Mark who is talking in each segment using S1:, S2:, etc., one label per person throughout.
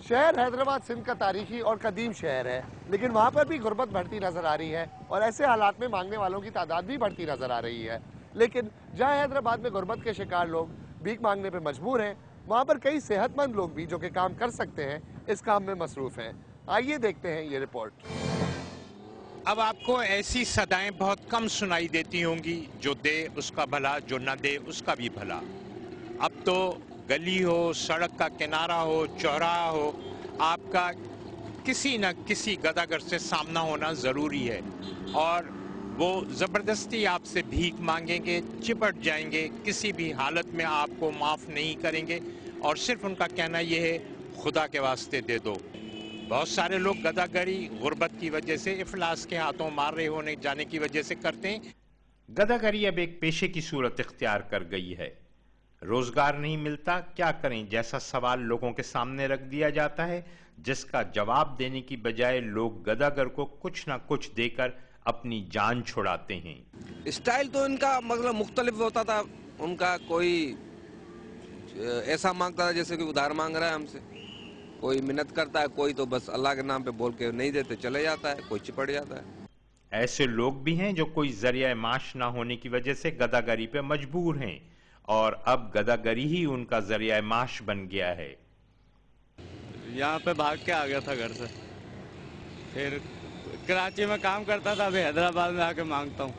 S1: شہر حیدرآباد سندھ کا تاریخی اور قدیم شہر ہے، لیکن وہاں پر بھی غربت بڑھتی نظر آ رہی ہے اور ایسے حالات میں مانگنے والوں کی تعداد بھی بڑھتی نظر آ رہی ہے۔ لیکن جہاں حیدرآباد میں غربت کے شکار لوگ بھیک مانگنے پہ مجبور ہیں، وہاں پر کئی صحت مند لوگ بھی جو کہ کام کر سکتے ہیں اس کام میں مصروف ہیں۔ آئیے دیکھتے ہیں یہ رپورٹ۔
S2: اب آپ کو ایسی صدائیں بہت کم سنائی دیتی ہوں گی، جو دے اس کا بھلا، جو نہ دے اس کا بھی بھلا۔ اب تو گلی ہو، سڑک کا کنارہ ہو، چوراہا ہو، آپ کا کسی نہ کسی گداگر سے سامنا ہونا ضروری ہے، اور وہ زبردستی آپ سے بھیک مانگیں گے، چپٹ جائیں گے، کسی بھی حالت میں آپ کو معاف نہیں کریں گے، اور صرف ان کا کہنا یہ ہے خدا کے واسطے دے دو۔ بہت سارے لوگ گداگری غربت کی وجہ سے، افلاس کے ہاتھوں مار رہے ہونے جانے کی وجہ سے کرتے ہیں۔ گداگری اب ایک پیشے کی صورت اختیار کر گئی ہے۔ روزگار نہیں ملتا، کیا کریں جیسا سوال لوگوں کے سامنے رکھ دیا جاتا ہے، جس کا جواب دینے کی بجائے لوگ گداگر کو کچھ نہ کچھ دے کر اپنی جان چھڑاتے ہیں۔
S3: اسٹائل تو ان کا مطلب مختلف ہوتا تھا، ان کا کوئی ایسا مانگتا تھا جیسے کہ ادھار مانگ رہا ہے ہم سے، کوئی منت کرتا ہے، کوئی تو بس اللہ کے نام پہ بول کے نہیں دیتے چلے جاتا ہے، کوئی چپٹ جاتا ہے۔
S2: ایسے لوگ بھی ہیں جو کوئی ذریعہ معاش نہ ہونے کی وجہ سے گداگری پہ مجبور ہیں، اور اب گداگری ہی ان کا ذریعہ معاش بن گیا ہے۔
S4: یہاں پہ بھاگ کے آ گیا تھا گھر سے، پھر کراچی میں کام کرتا تھا، ابھی حیدرآباد میں آ کے مانگتا ہوں۔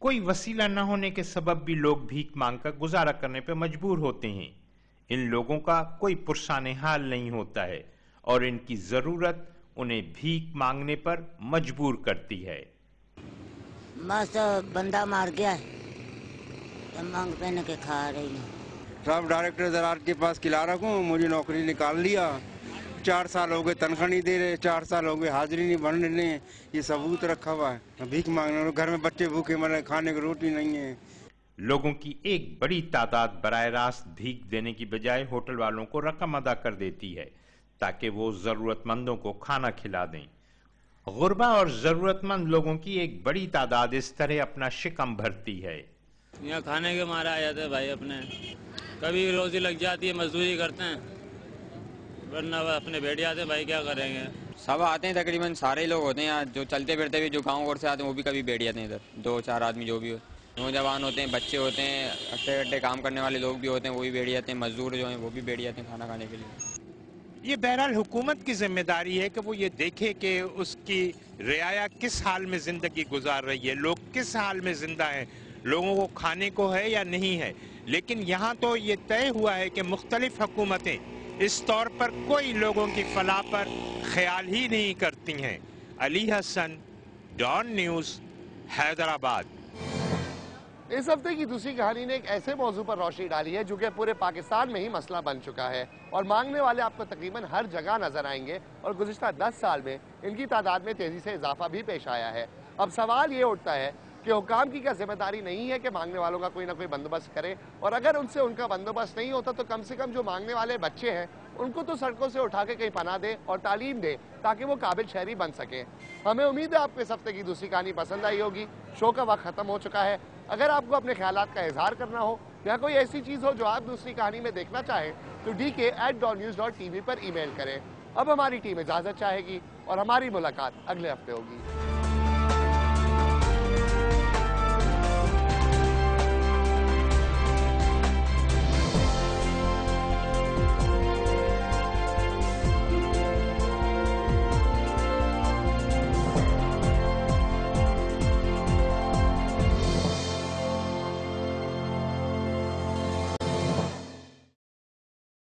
S2: کوئی وسیلہ نہ ہونے کے سبب بھی لوگ بھیک مانگ کر گزارا کرنے پہ مجبور ہوتے ہیں۔ ان لوگوں کا کوئی پرسان حال نہیں ہوتا ہے، اور ان کی ضرورت انہیں بھیک مانگنے پر مجبور کرتی ہے۔
S5: بس بندہ مار گیا ہے، مانگ پہن کے کھا رہی ہوں۔
S6: صاحب ڈائریکٹر زراعت کے پاس کھلا رکھوں، مجھے نوکری نکال لیا، 4 سال ہو گئے تنخواہ نہیں دے رہے، 4 سال ہو گئے حاضری نہیں بن رہے، یہ ثبوت رکھا ہوا ہے۔ بھیک مانگنے، گھر میں بچے بھوکے مر رہے، کھانے کی روٹی نہیں ہے۔
S2: لوگوں کی ایک بڑی تعداد براہ راست بھیک دینے کی بجائے ہوٹل والوں کو رقم ادا کر دیتی ہے تاکہ وہ ضرورت مندوں کو کھانا کھلا دیں۔ غربا اور ضرورت مند لوگوں کی ایک بڑی تعداد اس طرح اپنا شکم بھرتی ہے۔
S4: یہاں کھانے کے مارے آ جاتے ہیں بھائی اپنے، کبھی روزی لگ جاتی ہے، مزدوری کرتے ہیں، ورنہ اپنے بیٹھ جاتے ہیں، بھائی کیا کریں گے۔
S7: سب آتے ہیں، تقریباً سارے لوگ ہوتے ہیں جو چلتے پھرتے بھی، جو گاؤں اور سے آتے ہیں وہ بھی کبھی بیٹھ جاتے ہیں ادھر، 2-4 آدمی جو بھی ہو، نوجوان ہوتے ہیں، بچے ہوتے ہیں، اٹھے اٹھے کام کرنے والے لوگ بھی ہوتے ہیں، وہ بھی بیٹھ جاتے ہیں، مزدور جو ہیں وہ بھی بیٹھ جاتے ہیں کھانا کھانے کے لیے۔
S2: یہ بہرحال حکومت کی ذمہ داری ہے کہ وہ یہ دیکھے کہ اس کی رعایا کس حال میں زندگی گزار رہی ہے، لوگ کس حال میں زندہ ہیں، لوگوں کو کھانے کو ہے یا نہیں ہے۔ لیکن یہاں تو یہ طے ہوا ہے کہ مختلف حکومتیں اس طور پر کوئی لوگوں کی فلاح پر خیال ہی نہیں کرتی ہیں۔ علی حسن، ڈان نیوز، حیدرآباد۔
S1: اس ہفتے کی دوسری کہانی نے ایک ایسے موضوع پر روشنی ڈالی ہے جو کہ پورے پاکستان میں ہی مسئلہ بن چکا ہے، اور مانگنے والے آپ کو تقریباً ہر جگہ نظر آئیں گے، اور گزشتہ 10 سال میں ان کی تعداد میں تیزی سے اضافہ بھی پیش آیا ہے۔ اب سوال یہ اٹھتا ہے کہ حکام کی کیا ذمہ داری نہیں ہے کہ مانگنے والوں کا کوئی نہ کوئی بندوبست کرے، اور اگر ان سے ان کا بندوبست نہیں ہوتا تو کم سے کم جو مانگنے والے بچے ہیں ان کو تو سڑکوں سے اٹھا کے کہیں پناہ دے اور تعلیم دے تاکہ وہ قابل شہری بن سکیں۔ ہمیں امید ہے آپ کو اس ہفتے کی دوسری کہانی پسند آئی ہوگی۔ شو کا وقت ختم ہو چکا ہے۔ اگر آپ کو اپنے خیالات کا اظہار کرنا ہو یا کوئی ایسی چیز ہو جو آپ دوسری کہانی میں دیکھنا چاہیں تو dk@donnews.tv پر ای میل کریں۔ اب ہماری ٹیم اجازت چاہے گی اور ہماری ملاقات اگلے ہفتے ہوگی۔